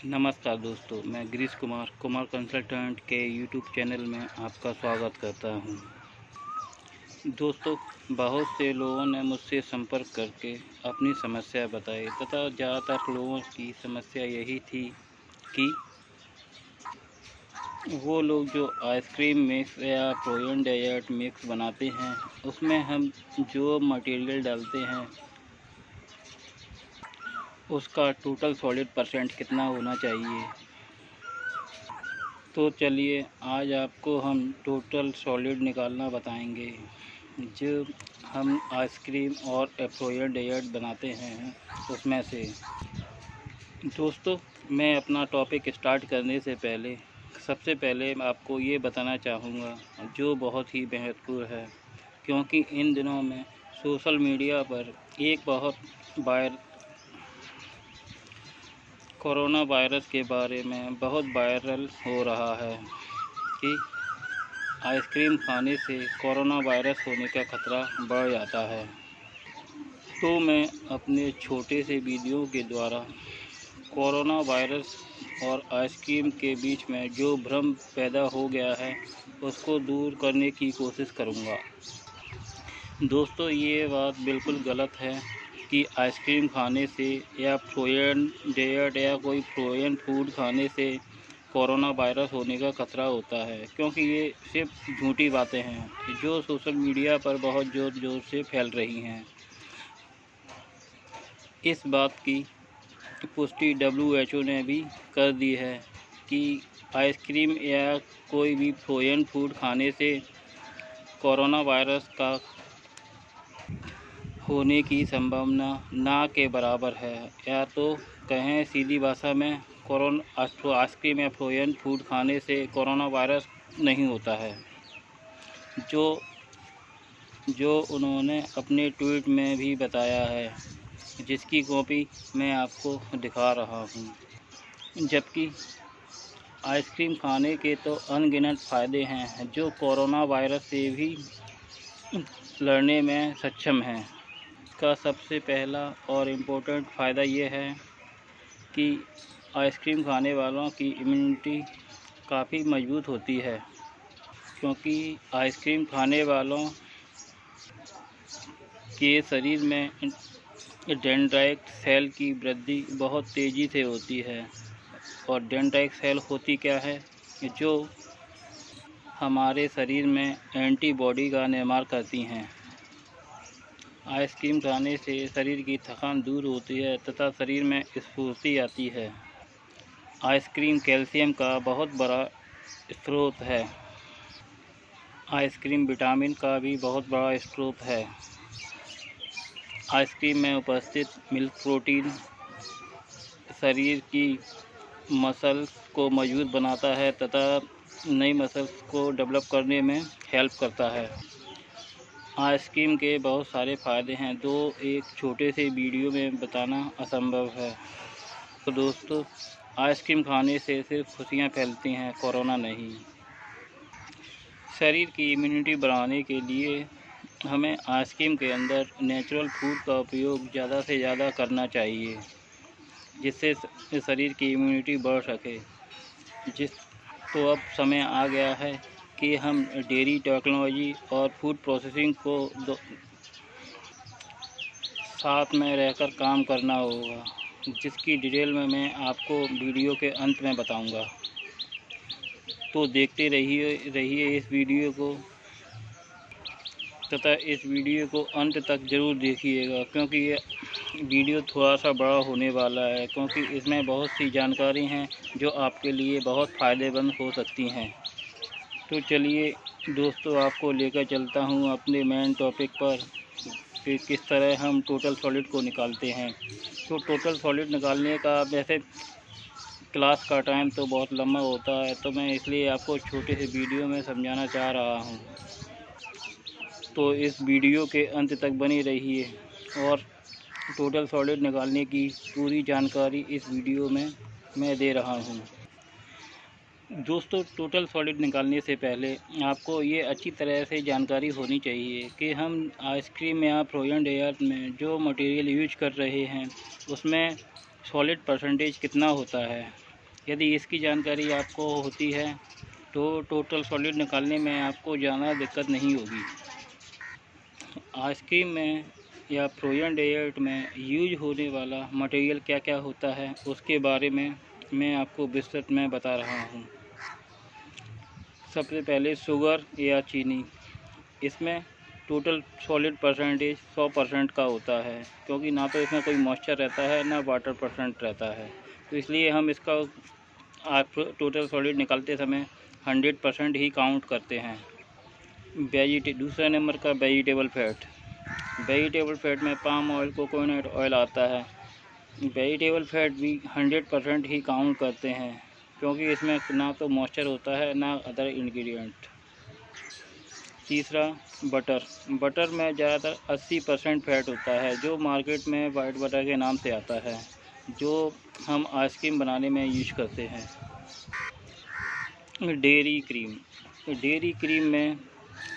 नमस्कार दोस्तों, मैं गिरीश कुमार कंसल्टेंट के यूट्यूब चैनल में आपका स्वागत करता हूं। दोस्तों, बहुत से लोगों ने मुझसे संपर्क करके अपनी समस्या बताई तथा ज़्यादातर लोगों की समस्या यही थी कि वो लोग जो आइसक्रीम मिक्स या फ्रोजन डेजर्ट मिक्स बनाते हैं, उसमें हम जो मटेरियल डालते हैं उसका टोटल सॉलिड परसेंट कितना होना चाहिए। तो चलिए आज आपको हम टोटल सॉलिड निकालना बताएंगे जो हम आइसक्रीम और फ्रोजन डेजर्ट बनाते हैं उसमें से। दोस्तों, मैं अपना टॉपिक स्टार्ट करने से पहले सबसे पहले आपको ये बताना चाहूँगा जो बहुत ही महत्वपूर्ण है, क्योंकि इन दिनों में सोशल मीडिया पर एक बहुत कोरोना वायरस के बारे में बहुत वायरल हो रहा है कि आइसक्रीम खाने से कोरोना वायरस होने का खतरा बढ़ जाता है। तो मैं अपने छोटे से वीडियो के द्वारा कोरोना वायरस और आइसक्रीम के बीच में जो भ्रम पैदा हो गया है उसको दूर करने की कोशिश करूँगा। दोस्तों, ये बात बिल्कुल गलत है कि आइसक्रीम खाने से या फ्रोजन डेजर्ट या कोई फ्रोजन फूड खाने से कोरोना वायरस होने का खतरा होता है, क्योंकि ये सिर्फ झूठी बातें हैं जो सोशल मीडिया पर बहुत ज़ोर से फैल रही हैं। इस बात की पुष्टि WHO ने भी कर दी है कि आइसक्रीम या कोई भी फ्रोजन फूड खाने से कोरोना वायरस का होने की संभावना ना के बराबर है, या तो कहें सीधी भाषा में आइसक्रीम या फ्रोजन फूड खाने से कोरोना वायरस नहीं होता है, जो उन्होंने अपने ट्वीट में भी बताया है, जिसकी कॉपी मैं आपको दिखा रहा हूँ। जबकि आइसक्रीम खाने के तो अनगिनत फ़ायदे हैं जो कोरोना वायरस से भी लड़ने में सक्षम हैं। का सबसे पहला और इम्पोर्टेंट फ़ायदा ये है कि आइसक्रीम खाने वालों की इम्यूनिटी काफ़ी मजबूत होती है, क्योंकि आइसक्रीम खाने वालों के शरीर में डेंड्राइट सेल की वृद्धि बहुत तेज़ी से होती है। और डेंड्राइट सेल होती क्या है, जो हमारे शरीर में एंटीबॉडी का निर्माण करती हैं। आइसक्रीम खाने से शरीर की थकान दूर होती है तथा शरीर में स्फूर्ति आती है। आइसक्रीम कैल्शियम का बहुत बड़ा स्रोत है। आइसक्रीम विटामिन का भी बहुत बड़ा स्रोत है। आइसक्रीम में उपस्थित मिल्क प्रोटीन शरीर की मसल्स को मजबूत बनाता है तथा नई मसल्स को डेवलप करने में हेल्प करता है। आइसक्रीम के बहुत सारे फ़ायदे हैं, जो एक छोटे से वीडियो में बताना असंभव है। तो दोस्तों, आइसक्रीम खाने से सिर्फ खुशियाँ फैलती हैं, कोरोना नहीं। शरीर की इम्यूनिटी बढ़ाने के लिए हमें आइसक्रीम के अंदर नेचुरल फूड का उपयोग ज़्यादा से ज़्यादा करना चाहिए, जिससे शरीर की इम्यूनिटी बढ़ सके। तो अब समय आ गया है कि हम डेयरी टेक्नोलॉजी और फूड प्रोसेसिंग को साथ में रहकर काम करना होगा, जिसकी डिटेल में मैं आपको वीडियो के अंत में बताऊंगा। तो देखते रहिए इस वीडियो को तथा इस वीडियो को अंत तक ज़रूर देखिएगा, क्योंकि ये वीडियो थोड़ा सा बड़ा होने वाला है, क्योंकि इसमें बहुत सी जानकारी हैं जो आपके लिए बहुत फ़ायदेमंद हो सकती हैं। तो चलिए दोस्तों, आपको लेकर चलता हूँ अपने मेन टॉपिक पर कि किस तरह हम टोटल सॉलिड को निकालते हैं। तो टोटल सॉलिड निकालने का वैसे क्लास का टाइम तो बहुत लंबा होता है, तो मैं इसलिए आपको छोटे से वीडियो में समझाना चाह रहा हूँ। तो इस वीडियो के अंत तक बने रहिए और टोटल सॉलिड निकालने की पूरी जानकारी इस वीडियो में मैं दे रहा हूँ। दोस्तों, टोटल सॉलिड निकालने से पहले आपको ये अच्छी तरह से जानकारी होनी चाहिए कि हम आइसक्रीम या फ्रोजन डेजर्ट में जो मटेरियल यूज कर रहे हैं उसमें सॉलिड परसेंटेज कितना होता है। यदि इसकी जानकारी आपको होती है तो टोटल सॉलिड निकालने में आपको ज़्यादा दिक्कत नहीं होगी। आइसक्रीम में या फ्रोजन डेजर्ट में यूज होने वाला मटेरियल क्या क्या होता है उसके बारे में मैं आपको विस्तृत में बता रहा हूँ। सबसे पहले शुगर या चीनी। इसमें टोटल सॉलिड परसेंटेज 100% का होता है, क्योंकि ना तो इसमें कोई मॉइस्चर रहता है ना वाटर परसेंट रहता है, तो इसलिए हम इसका टोटल सॉलिड निकालते समय 100% ही काउंट करते हैं। दूसरे नंबर का वेजिटेबल फैट। वेजिटेबल फैट में पाम ऑयल, कोकोनट ऑयल आता है। वेजिटेबल फैट भी 100% ही काउंट करते हैं, क्योंकि इसमें ना तो मॉइस्चर होता है ना अदर इंग्रेडिएंट। तीसरा बटर। बटर में ज़्यादातर 80% फैट होता है, जो मार्केट में वाइट बटर के नाम से आता है, जो हम आइसक्रीम बनाने में यूज करते हैं। Dairy cream. डेयरी क्रीम में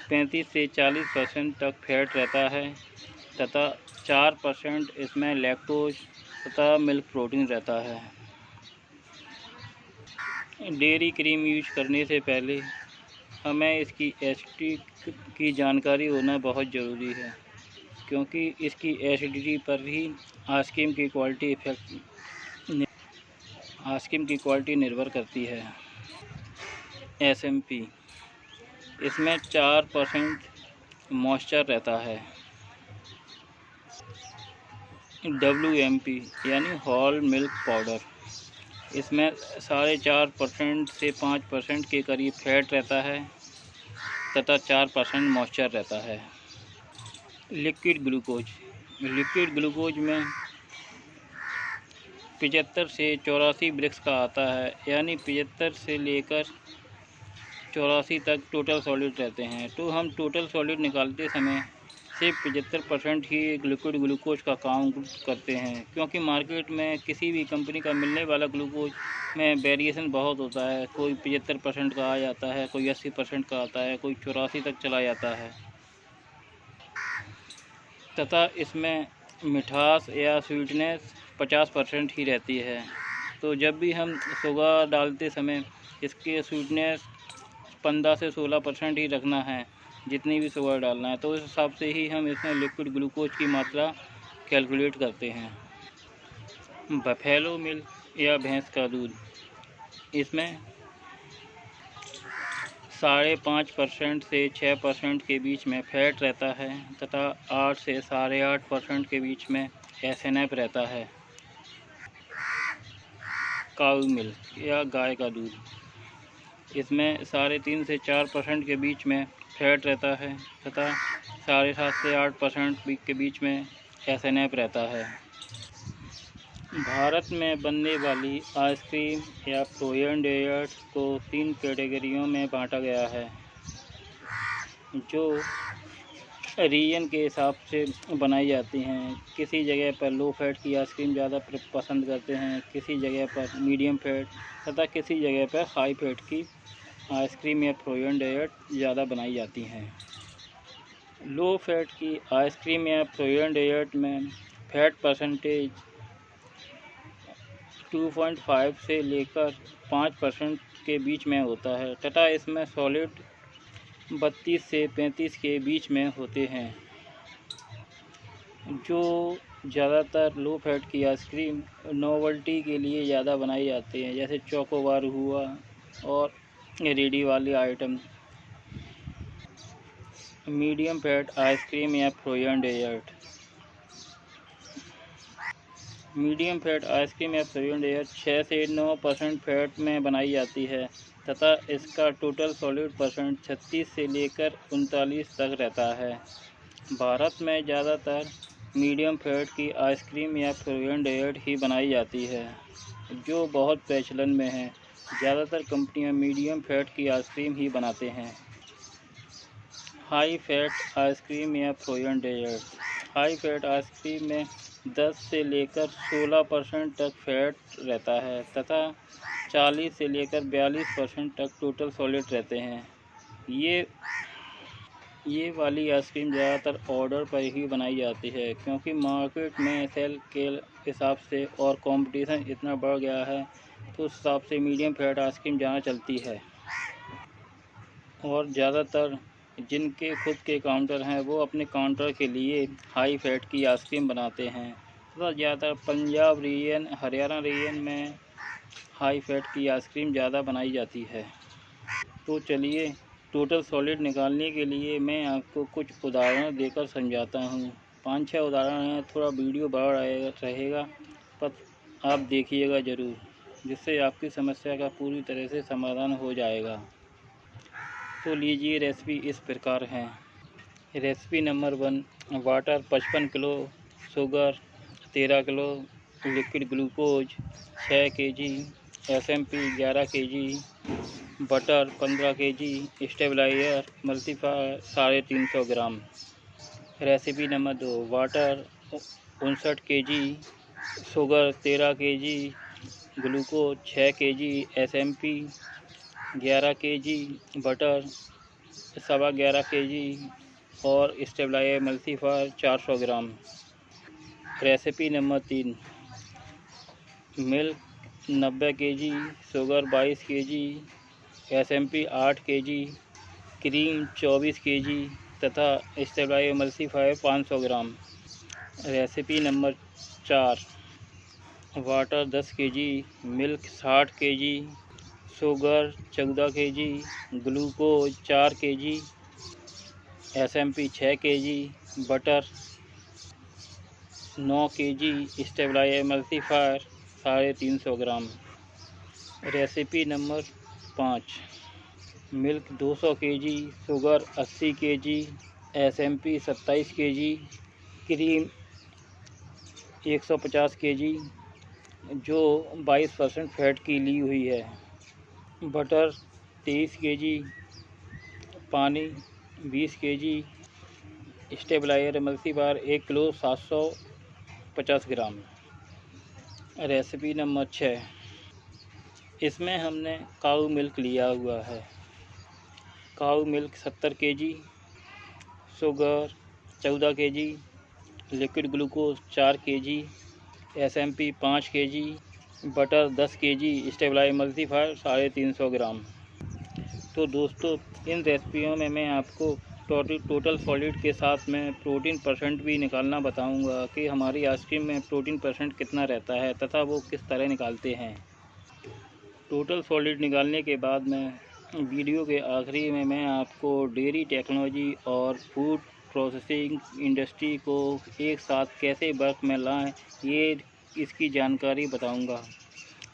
35 से 40% तक फैट रहता है तथा 4% इसमें लैक्टोज तथा मिल्क प्रोटीन रहता है। डेयरी क्रीम यूज करने से पहले हमें इसकी एसिडिटी की जानकारी होना बहुत ज़रूरी है, क्योंकि इसकी एसिडिटी पर ही आइसक्रीम की क्वालिटी निर्भर करती है। SMP। इसमें 4% मॉइस्चर रहता है। WMP यानी होल मिल्क पाउडर। इसमें 4.5% से 5% के करीब फैट रहता है तथा 4% मॉइस्चर रहता है। Liquid glucose. लिक्विड ग्लूकोज में 75 से 84 ब्रिक्स का आता है, यानी 75 से लेकर 84 तक टोटल सॉलिड रहते हैं। तो हम टोटल सॉलिड निकालते समय सिर्फ 75% ही लिक्विड ग्लूकोज का काउंट करते हैं, क्योंकि मार्केट में किसी भी कंपनी का मिलने वाला ग्लूकोज में वेरिएशन बहुत होता है। कोई 75% का आ जाता है, कोई 80% का आता है, कोई 84 तक चला जाता है। तथा इसमें मिठास या स्वीटनेस 50% ही रहती है। तो जब भी हम शुगर डालते समय इसके स्वीटनेस 15 से 16% ही रखना है, जितनी भी शुगर डालना है, तो उस हिसाब से ही हम इसमें लिक्विड ग्लूकोज की मात्रा कैलकुलेट करते हैं। बफेलो मिल्क या भैंस का दूध। इसमें 5.5% से 6% के बीच में फैट रहता है तथा 8 से 8.5% के बीच में SNF रहता है। काऊ मिल्क या गाय का दूध। इसमें 3.5 से 4% के बीच में फैट रहता है तथा 7.5 से 8% के बीच में SNF रहता है। भारत में बनने वाली आइसक्रीम या फ्रोजन डेजर्ट को 3 कैटेगरियों में बांटा गया है, जो रीजन के हिसाब से बनाई जाती हैं। किसी जगह पर लो फैट की आइसक्रीम ज़्यादा पसंद करते हैं, किसी जगह पर मीडियम फैट तथा किसी जगह पर हाई फैट की आइसक्रीम या फ्रोजन डेजर्ट ज़्यादा बनाई जाती हैं। लो फैट की आइसक्रीम या फ्रोजन डेजर्ट में फैट परसेंटेज 2.5 से लेकर 5% के बीच में होता है तथा इसमें सॉलिड 32 से 35 के बीच में होते हैं। जो ज़्यादातर लो फैट की आइसक्रीम नोवेल्टी के लिए ज़्यादा बनाई जाती हैं, जैसे चोकोबार हुआ और रेडी वाली आइटम। मीडियम फैट आइसक्रीम या frozen dessert. Medium fat ice cream या फ्रोजन डेजर्ट 6 से 9% फैट में बनाई जाती है तथा इसका टोटल सॉलिड परसेंट 36 से लेकर 39 तक रहता है। भारत में ज़्यादातर मीडियम फैट की आइसक्रीम या फ्रोजन डेजर्ट ही बनाई जाती है, जो बहुत प्रचलन में है। ज़्यादातर कंपनियां मीडियम फैट की आइसक्रीम ही बनाते हैं। हाई फैट आइसक्रीम या frozen dessert. High fat ice cream में 10 से लेकर 16% तक फैट रहता है तथा 40 से लेकर 42% तक टोटल सॉलिड रहते हैं। ये वाली आइसक्रीम ज़्यादातर ऑर्डर पर ही बनाई जाती है, क्योंकि मार्केट में सेल के हिसाब से और कंपटीशन इतना बढ़ गया है तो उस हिसाब से मीडियम फैट आइसक्रीम ज़्यादा चलती है। और ज़्यादातर जिनके खुद के काउंटर हैं वो अपने काउंटर के लिए हाई फैट की आइसक्रीम बनाते हैं। तथा ज़्यादातर पंजाब रीजन, हरियाणा रीजन में हाई फैट की आइसक्रीम ज़्यादा बनाई जाती है। तो चलिए टोटल सॉलिड निकालने के लिए मैं आपको कुछ उदाहरण देकर समझाता हूँ। 5-6 उदाहरण हैं, थोड़ा वीडियो बड़ा रहेगा पर आप देखिएगा ज़रूर, जिससे आपकी समस्या का पूरी तरह से समाधान हो जाएगा। तो लीजिए, रेसिपी इस प्रकार है। Recipe number 1, water 55 kilo, sugar 13 kilo, liquid glucose 6 kg, SMP 11 kg, butter 15 kg, stabiliser multiplier 350 gram. Recipe number 2, water 59 kg, sugar 13 kg, glucose 6 kg, SMP 11 kg, butter 11.25 kg और stabiliser multiplier 400 gram. Recipe number 3, milk 90 kg, sugar 22 kg, SMP 8 kg, cream 24 kg तथा stabiliser multiplier 500 ग्राम। Recipe number 4, water 10 kg, milk 60 kg, sugar 14 kg, glucose 4 kg, SMP 6 kg, butter 9 kg, stabiliser multiplier 350 gram. Recipe number 5, milk 200 kg, sugar 80 kg, SMP 27 kg, cream 150 kg जो 22% fat की ली हुई है, butter 23 kg, पानी 20 kg, stabiliser multiplier 1 kilo 750 gram. Recipe number 6, इसमें हमने cow milk लिया हुआ है। Cow milk 70 kg, sugar 14 kg, liquid glucose 4 kg, SMP 5 kg, butter 10 kg, stabiliser multiplier 350 gram. तो दोस्तों, इन रेसिपियों में मैं आपको टोटल सॉलिड के साथ में प्रोटीन परसेंट भी निकालना बताऊंगा कि हमारी आइसक्रीम में प्रोटीन परसेंट कितना रहता है तथा वो किस तरह निकालते हैं। टोटल सॉलिड निकालने के बाद में वीडियो के आखिरी में मैं आपको डेयरी टेक्नोलॉजी और फूड प्रोसेसिंग इंडस्ट्री को एक साथ कैसे वर्क में लाएं, ये इसकी जानकारी बताऊंगा,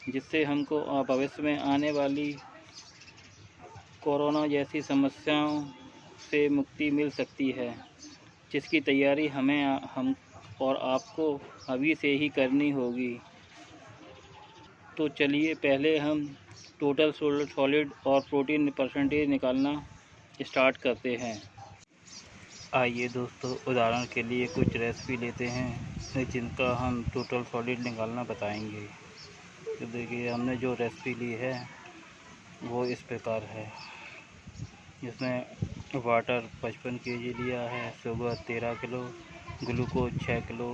जिससे हमको भविष्य में आने वाली कोरोना जैसी समस्याओं से मुक्ति मिल सकती है, जिसकी तैयारी हम और आपको अभी से ही करनी होगी। तो चलिए पहले हम टोटल सॉलिड और प्रोटीन परसेंटेज निकालना स्टार्ट करते हैं। आइए दोस्तों, उदाहरण के लिए कुछ रेसिपी लेते हैं जिनका हम टोटल सॉलिड निकालना बताएंगे। तो देखिए, हमने जो रेसिपी ली है वो इस प्रकार है, जिसमें वाटर 55 kg लिया है, sugar 13 kilo, glucose 6 kilo,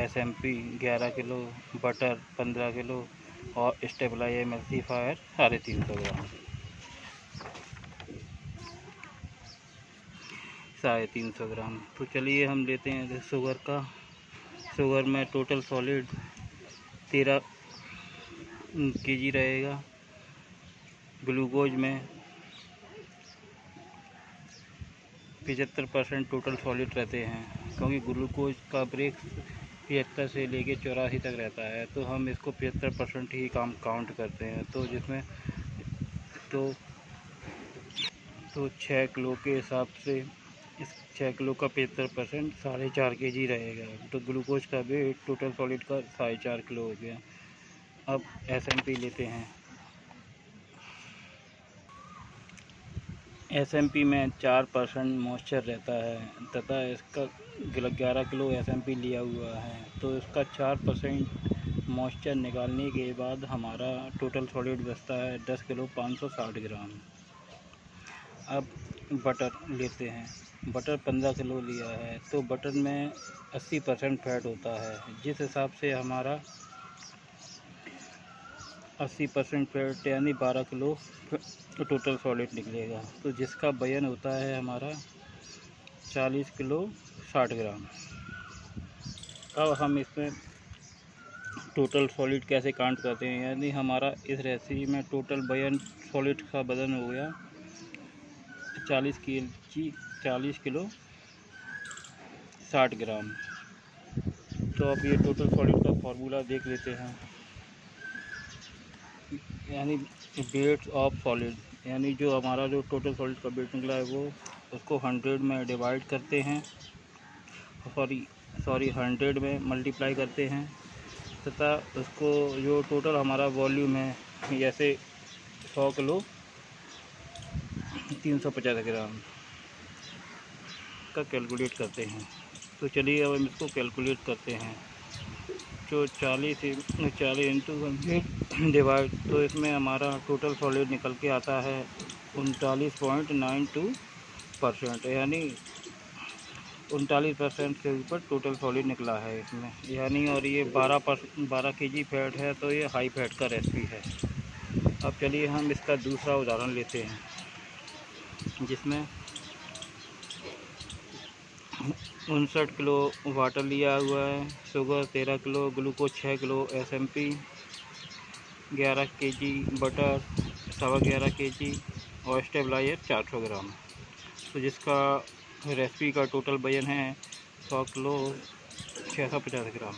SMP 11 kilo, butter 15 kilo और स्टेबलाइज़र मल्टीप्लायर 350 ग्राम। 350 ग्राम। तो चलिए हम लेते हैं शुगर का। शुगर में टोटल सॉलिड 13 kg रहेगा। ग्लूकोज में 75% टोटल सॉलिड रहते हैं, क्योंकि ग्लूकोज का ब्रेक 75 से लेके 84 तक रहता है, तो हम इसको 75% ही काउंट करते हैं। तो जिसमें तो 6 किलो के हिसाब से इस 6 किलो का 75% 4.5 kg रहेगा। तो ग्लूकोज का वेट टोटल सॉलिड का 4.5 किलो हो गया। अब SMP लेते हैं। SMP में 4% मॉइस्चर रहता है तथा इसका 11 किलो SMP लिया हुआ है, तो इसका 4% मॉइस्चर निकालने के बाद हमारा टोटल सॉलिड बचता है 10 किलो 560 ग्राम। अब बटर लेते हैं। बटर 15 किलो लिया है, तो बटर में 80% फैट होता है, जिस हिसाब से हमारा 80% फैट यानी 12 किलो टोटल सॉलिड निकलेगा। तो जिसका वजन होता है हमारा 40 किलो 60 ग्राम। अब हम इसमें टोटल सॉलिड कैसे काउंट करते हैं, यानी हमारा इस रेसिपी में टोटल वजन सॉलिड का वजन हो गया 40 किलो 60 ग्राम। तो अब ये टोटल सॉलिड का फार्मूला देख लेते हैं। यानी वेट ऑफ सॉलिड, यानी जो हमारा जो टोटल सॉलिड का वेट निकला है वो उसको 100 में डिवाइड करते हैं, सॉरी 100 में मल्टीप्लाई करते हैं तथा उसको जो टोटल हमारा वॉल्यूम है जैसे 100 किलो 350 ग्राम का कैलकुलेट करते हैं। तो चलिए अब हम इसको कैलकुलेट करते हैं। जो 40 इंटू 100 डिवाइड, तो इसमें हमारा टोटल सॉलिड निकल के आता है 39.92%, यानी 39% से ऊपर टोटल सॉलिड निकला है इसमें, यानी। और ये 12 kg फैट है, तो ये हाई फैट का रेसिपी है। अब चलिए हम इसका दूसरा उदाहरण लेते हैं, जिसमें 59 किलो वाटर लिया हुआ है, sugar 13 kilo, glucose 6 kilo, SMP 11 kg, butter 11.25 kg और स्टेबलाइजर 400 ग्राम। तो जिसका रेसिपी का टोटल वजन है 100 किलो 650 ग्राम।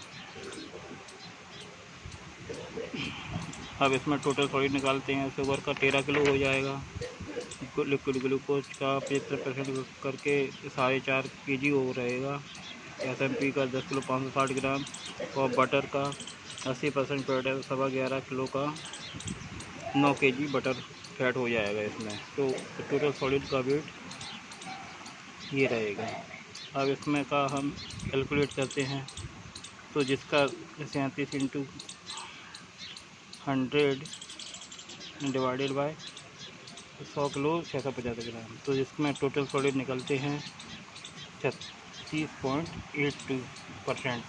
अब इसमें टोटल सॉलिड निकालते हैं। शुगर का 13 किलो हो जाएगा, लिक्विड ग्लूकोज का 75% करके 4.5 kg हो रहेगा, SMP का 10 किलो 560 ग्राम और बटर का 80% फैट है 11.25 किलो का 9 kg बटर फैट हो जाएगा इसमें। तो टोटल सॉलिड का वेट ये रहेगा। अब इसमें का हम कैलकुलेट करते हैं। तो जिसका 37 इंटू 100 डिवाइडेड बाय 100 किलो 650 ग्राम, तो जिसमें टोटल सॉलिड निकलते हैं 36.82%,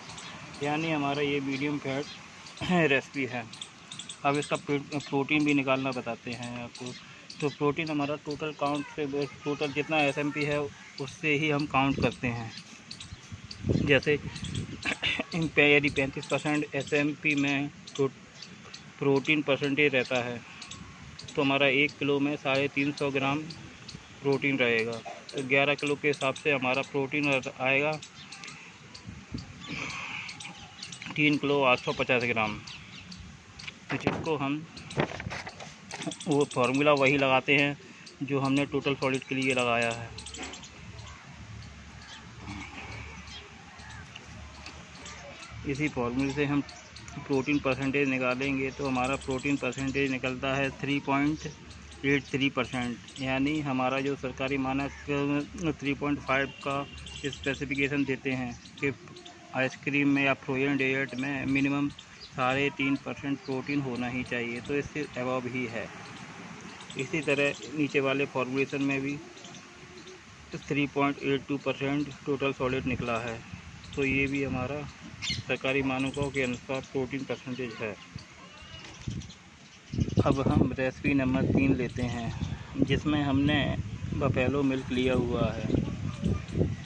यानी हमारा ये मीडियम फैट रेसिपी है। अब इसका प्रोटीन भी निकालना बताते हैं आपको। तो प्रोटीन हमारा टोटल काउंट से, टोटल जितना SMP है उससे ही हम काउंट करते हैं। जैसे यदि 35% SMP में प्रोटीन परसेंटेज रहता है, तो हमारा 1 किलो में 350 ग्राम प्रोटीन रहेगा। तो 11 किलो के हिसाब से हमारा प्रोटीन आएगा 3 किलो 850 ग्राम। तो जिसको हम वो फार्मूला वही लगाते हैं जो हमने टोटल सॉलिड के लिए लगाया है। इसी फार्मूले से हम प्रोटीन परसेंटेज निकालेंगे, तो हमारा प्रोटीन परसेंटेज निकलता है 3.83%, यानी हमारा जो सरकारी मानक 3.5 का स्पेसिफिकेशन देते हैं कि आइसक्रीम में या फ्रोजन डेजर्ट में मिनिमम 3.5% प्रोटीन होना ही चाहिए, तो इससे अबव ही है। इसी तरह नीचे वाले फॉर्मूलेशन में भी 3.82% टोटल सॉलिड निकला है, तो ये भी हमारा सरकारी मानकों के अनुसार प्रोटीन परसेंटेज है। अब हम रेसिपी नंबर 3 लेते हैं, जिसमें हमने बफेलो मिल्क लिया हुआ है।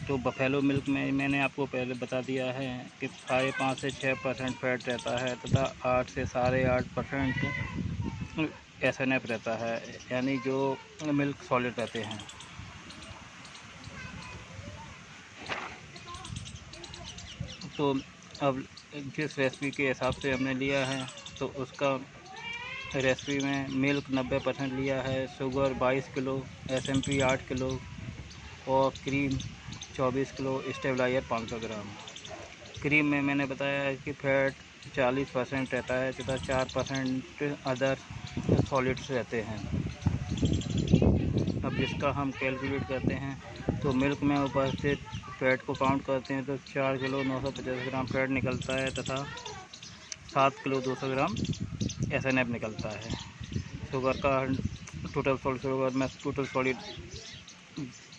तो बफेलो मिल्क में मैंने आपको पहले बता दिया है कि 5.5 से 6% फैट रहता है तथा 8 से 8.5% SNF रहता है, यानी जो मिल्क सॉलिड रहते हैं। तो अब जिस रेसिपी के हिसाब से हमने लिया है, तो उसका रेसिपी में मिल्क 90% लिया है, शुगर 22 किलो, SMP 8 किलो और क्रीम 24 किलो, स्टेबलाइजर 500 ग्राम। क्रीम में मैंने बताया है कि फैट 40% रहता है तथा 4% अदर सॉलिड्स रहते हैं। अब जिसका हम कैलकुलेट करते हैं, तो मिल्क में उपस्थित फैट को काउंट करते हैं, तो 4 किलो 950 ग्राम फैट निकलता है तथा 7 किलो 200 ग्राम SNF निकलता है। शुगर का टोटल सॉलिड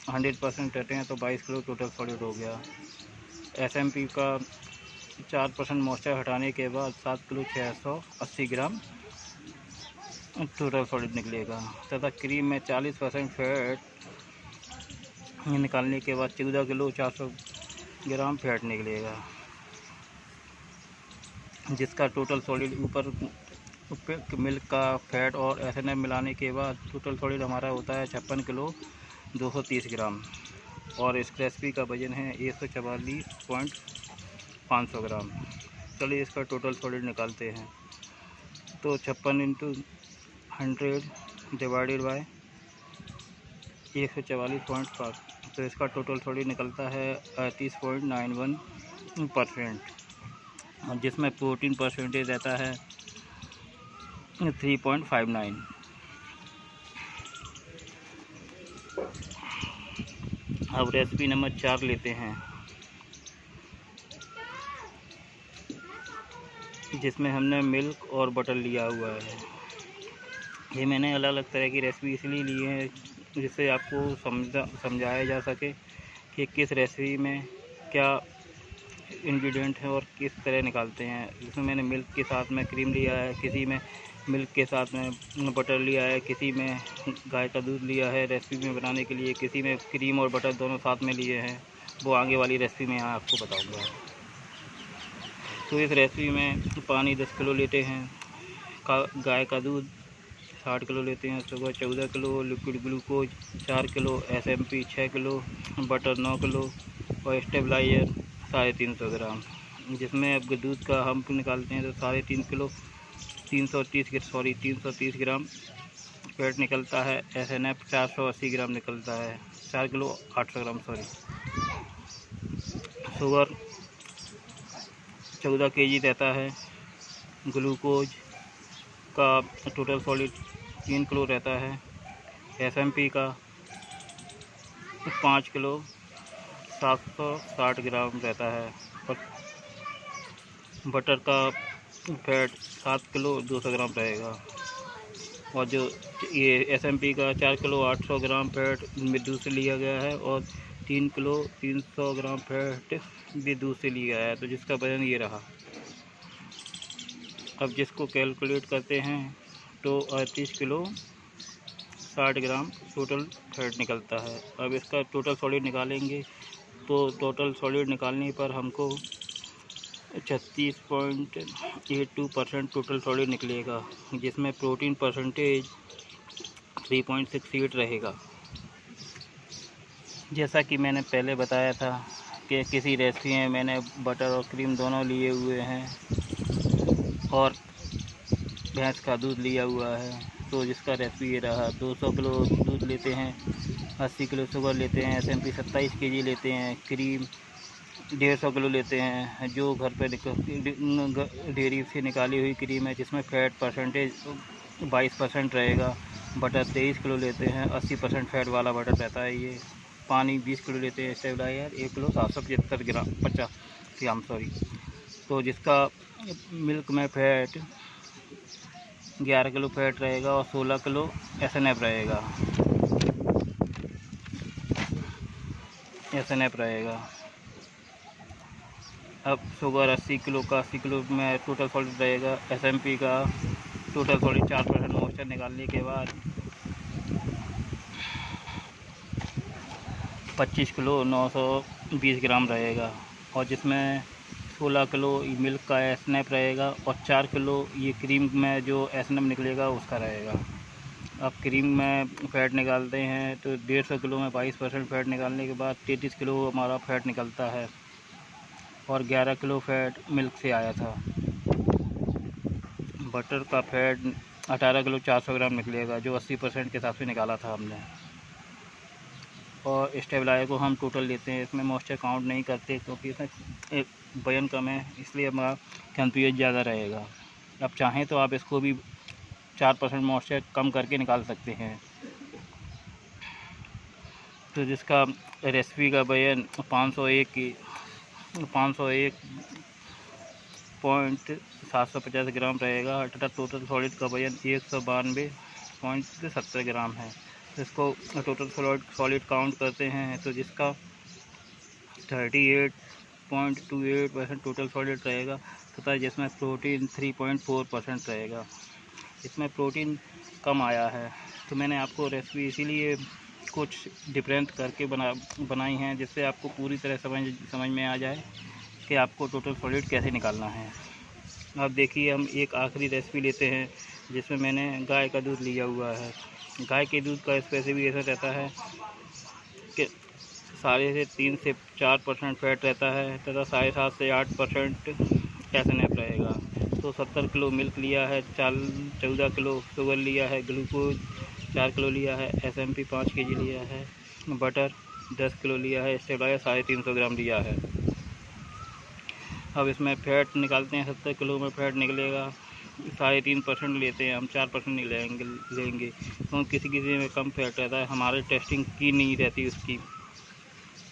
100% रहते हैं, तो 22 किलो टोटल सॉलिड हो गया। SMP का 4% मॉइस्चर हटाने के बाद 7 किलो 680 ग्राम टोटल सॉलिड निकलेगा, तथा क्रीम में 40% फैट निकालने के बाद 14 किलो 400 ग्राम फैट निकलेगा, जिसका टोटल सॉलिड ऊपर मिल्क का फैट और एथेनॉल मिलाने के बाद टोटल सॉलिड हमारा होता है 56 किलो 230 ग्राम। और इस रेसिपी का वजन है 144.500 ग्राम। चलिए इसका टोटल सॉलिड निकालते हैं। तो 56 इंटू 100 डिवाइडेड बाय 144.5, तो इसका टोटल सॉलिड निकलता है 38.91%, जिसमें प्रोटीन परसेंटेज रहता है 3.59। अब रेसिपी नंबर 4 लेते हैं, जिसमें हमने मिल्क और बटर लिया हुआ है। ये मैंने अलग अलग तरह की रेसिपी इसलिए ली है जिससे आपको समझाया जा सके कि किस रेसिपी में क्या इंग्रेडिएंट है और किस तरह निकालते हैं। इसमें मैंने मिल्क के साथ में क्रीम लिया है, किसी में मिल्क के साथ में बटर लिया है, किसी में गाय का दूध लिया है रेसिपी में बनाने के लिए, किसी में क्रीम और बटर दोनों साथ में लिए हैं। वो आगे वाली रेसिपी में यहाँ आपको बताऊंगा। तो इस रेसिपी में पानी 10 किलो लेते हैं, गाय का दूध 60 किलो लेते हैं, sugar 14 kilo, liquid glucose 4 kilo, SMP 6 kilo, butter 9 kilo और स्टेबलाइजर 350 ग्राम। जिसमें अब दूध का हम निकालते हैं तो 3.5 किलो 330 ग्राम फैट निकलता है। SNF 480 ग्राम निकलता है, 4 किलो 800 ग्राम शुगर 14 kg रहता है। ग्लूकोज का टोटल सॉलिड 3 किलो रहता है। SMP का 5 किलो 760 ग्राम रहता है। और बटर का फैट 7 किलो 200 ग्राम रहेगा। और जो ये SMP का 4 किलो 800 ग्राम फैट भी दूध से लिया गया है और 3 किलो 300 ग्राम फैट भी दूध से लिया गया है, तो जिसका वजन ये रहा। अब जिसको कैलकुलेट करते हैं तो 38 किलो 60 ग्राम टोटल फैट निकलता है। अब इसका टोटल सॉलिड निकालेंगे तो टोटल सॉलिड निकालने पर हमको 36.82% टोटल सॉलिड निकलेगा, जिसमें प्रोटीन परसेंटेज 3.68 रहेगा। जैसा कि मैंने पहले बताया था कि किसी रेसिपी में मैंने बटर और क्रीम दोनों लिए हुए हैं और भैंस का दूध लिया हुआ है, तो जिसका रेसिपी ये रहा। 200 किलो दूध लेते हैं, 80 किलो शुगर लेते हैं, SMP 27 kg लेते हैं, क्रीम 150 किलो लेते हैं, जो घर पे डेयरी से निकाली हुई क्रीम है, जिसमें फैट परसेंटेज 22% रहेगा। बटर 23 किलो लेते हैं, 80% फैट वाला बटर रहता है ये। पानी 20 किलो लेते हैं। स्टेबलाइजर 1 किलो 775 ग्राम 50 ग्राम तो जिसका मिल्क में फैट 11 किलो फैट रहेगा और 16 किलो SNF रहेगा। अब शुगर 80 किलो का 80 किलो में टोटल सॉलिड रहेगा। SMP का टोटल सॉलिड 4% मॉइस्चर निकालने के बाद 25 किलो 920 ग्राम रहेगा। और जिसमें 16 किलो मिल्क का SNF रहेगा और 4 किलो ये क्रीम में जो SNF निकलेगा उसका रहेगा। अब क्रीम में फ़ैट निकालते हैं तो 150 किलो में 22% फ़ैट निकालने के बाद 33 किलो हमारा फ़ैट निकलता है और 11 किलो फ़ैट मिल्क से आया था। बटर का फ़ैट 18 किलो 400 ग्राम निकलेगा, जो 80% के हिसाब से निकाला था हमने। और स्टेबलाइजर को हम टोटल लेते हैं, इसमें मॉइस्चर काउंट नहीं करते क्योंकि इसमें एक वजन कम है, इसलिए हमारा कंफ्यूज ज़्यादा रहेगा। अब चाहें तो आप इसको भी 4% मॉइस्चर कम करके निकाल सकते हैं। तो जिसका रेसिपी का वजन 501.750 ग्राम रहेगा तथा टोटल सॉलिड का वजन 192.70 ग्राम है। इसको टोटल सॉलिड काउंट करते हैं तो जिसका 38.28% टोटल सॉलिड रहेगा तथा जिसमें प्रोटीन 3.4% रहेगा। इसमें प्रोटीन कम आया है। तो मैंने आपको रेसिपी इसीलिए कुछ डिफरेंट करके बनाई हैं, जिससे आपको पूरी तरह समझ में आ जाए कि आपको टोटल सॉलिड कैसे निकालना है। अब देखिए, हम एक आखिरी रेसिपी लेते हैं जिसमें मैंने गाय का दूध लिया हुआ है। गाय के दूध का स्पेसिफिकेशन रहता है कि 3.5 से 4% फैट रहता है तथा 7.5 से 8% एसएनएफ रहेगा। तो 70 किलो मिल्क लिया है, 14 किलो शुगर लिया है, ग्लूकोज 4 किलो लिया है, एसएमपी 5 केजी लिया है, बटर 10 किलो लिया है, स्टेबलाइजर 350 ग्राम लिया है। अब इसमें फ़ैट निकालते हैं। 70 किलो में फ़ैट निकलेगा 3.5% लेते हैं हम, 4% नहीं लेंगे क्योंकि किसी में कम फैट रहता है, हमारे टेस्टिंग की नहीं रहती उसकी,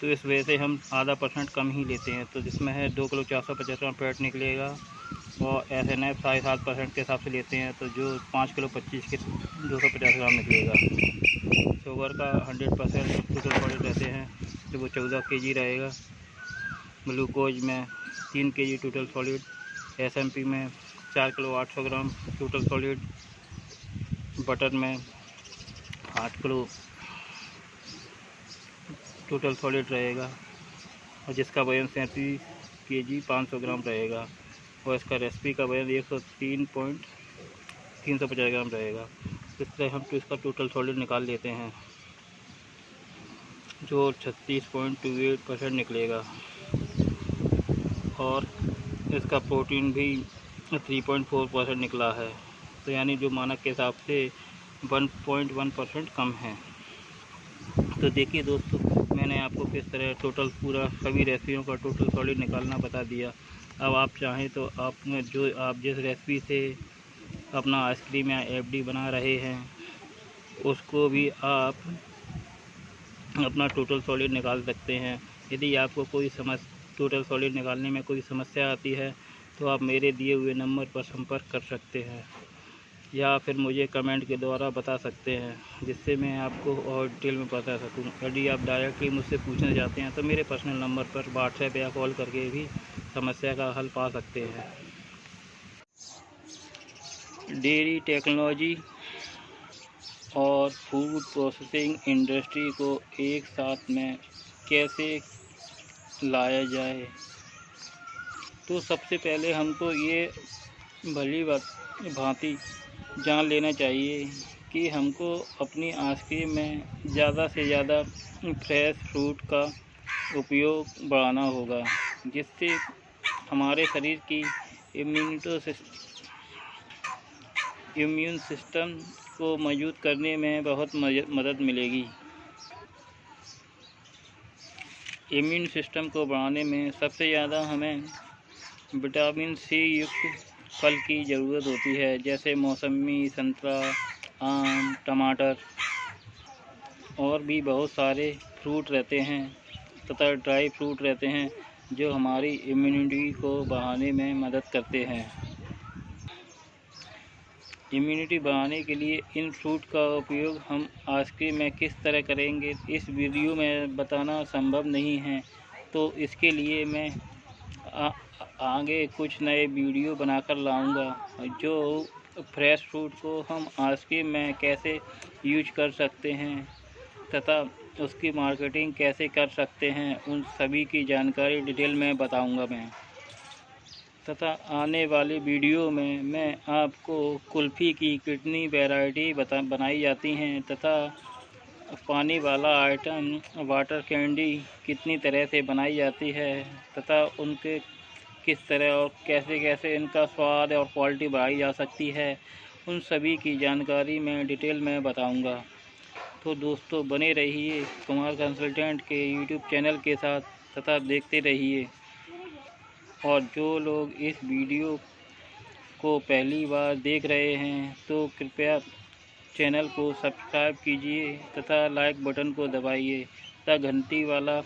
तो इस वजह से हम आधा % कम ही लेते हैं। तो जिसमें है 2 किलो 450 ग्राम फैट निकलेगा और एसएनएफ 7.5% के हिसाब से लेते हैं, तो जो 5 किलो 25 के 250 ग्राम निकलेगा। शुगर का 100% टोटल सॉलिड रहते हैं, तो वो 14 केजी रहेगा। ग्लूकोज में 3 केजी टोटल सॉलिड, एसएमपी में 4 किलो 800 ग्राम टोटल सॉलिड, बटर में 8 किलो टोटल सॉलिड रहेगा और जिसका वजन 37 केजी 500 ग्राम रहेगा और इसका रेसिपी का वजन 103.350 ग्राम रहेगा। इस तरह हम तो इसका टोटल सॉलिड निकाल लेते हैं, जो 36.28% निकलेगा और इसका प्रोटीन भी 3.4% निकला है, तो यानी जो मानक के हिसाब से 1.1% कम है। तो देखिए दोस्तों, मैंने आपको किस तरह टोटल पूरा सभी रेसिपियों का टोटल सॉलिड निकालना बता दिया। अब आप चाहें तो आप जिस रेसिपी से अपना आइसक्रीम या एफडी बना रहे हैं उसको भी आप अपना टोटल सॉलिड निकाल सकते हैं। यदि आपको कोई टोटल सॉलिड निकालने में कोई समस्या आती है तो आप मेरे दिए हुए नंबर पर संपर्क कर सकते हैं या फिर मुझे कमेंट के द्वारा बता सकते हैं, जिससे मैं आपको और डिटेल में बता सकूं। यदि आप डायरेक्टली मुझसे पूछना चाहते हैं तो मेरे पर्सनल नंबर पर व्हाट्सएप या कॉल करके भी समस्या का हल पा सकते हैं। डेयरी टेक्नोलॉजी और फूड प्रोसेसिंग इंडस्ट्री को एक साथ में कैसे लाया जाए, तो सबसे पहले हमको ये भली भांति जान लेना चाहिए कि हमको अपनी आइसक्रीम में ज़्यादा से ज़्यादा फ्रेश फ्रूट का उपयोग बढ़ाना होगा, जिससे हमारे शरीर की इम्यून सिस्टम को मजबूत करने में बहुत मदद मिलेगी। इम्यून सिस्टम को बढ़ाने में सबसे ज़्यादा हमें विटामिन सी युक्त फल की ज़रूरत होती है, जैसे मौसमी, संतरा, आम, टमाटर और भी बहुत सारे फ्रूट रहते हैं तथा ड्राई फ्रूट रहते हैं जो हमारी इम्यूनिटी को बढ़ाने में मदद करते हैं। इम्यूनिटी बढ़ाने के लिए इन फ्रूट का उपयोग हम आइसक्रीम में किस तरह करेंगे, इस वीडियो में बताना संभव नहीं है, तो इसके लिए मैं आगे कुछ नए वीडियो बनाकर लाऊंगा जो फ्रेश फ्रूट को हम आइसक्रीम में कैसे यूज कर सकते हैं तथा उसकी मार्केटिंग कैसे कर सकते हैं, उन सभी की जानकारी डिटेल में बताऊंगा मैं। तथा आने वाले वीडियो में मैं आपको कुल्फ़ी की कितनी वैरायटी बनाई जाती हैं तथा पानी वाला आइटम वाटर कैंडी कितनी तरह से बनाई जाती है तथा उनके किस तरह और कैसे कैसे इनका स्वाद और क्वालिटी बढ़ाई जा सकती है, उन सभी की जानकारी मैं डिटेल में बताऊंगा। तो दोस्तों, बने रहिए कुमार कंसल्टेंट के यूट्यूब चैनल के साथ तथा देखते रहिए। और जो लोग इस वीडियो को पहली बार देख रहे हैं तो कृपया चैनल को सब्सक्राइब कीजिए तथा लाइक बटन को दबाइए तथा घंटी वाला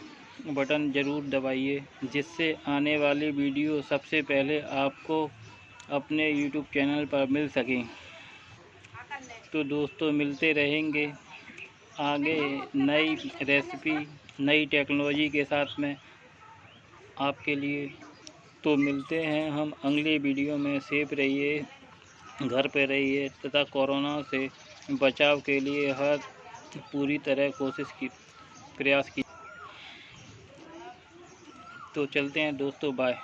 बटन ज़रूर दबाइए, जिससे आने वाली वीडियो सबसे पहले आपको अपने यूट्यूब चैनल पर मिल सकें। तो दोस्तों, मिलते रहेंगे आगे नई रेसिपी, नई टेक्नोलॉजी के साथ में आपके लिए। तो मिलते हैं हम अगले वीडियो में। सेफ रहिए, घर पे रहिए तथा कोरोना से बचाव के लिए हर पूरी तरह प्रयास की। तो चलते हैं दोस्तों, बाय।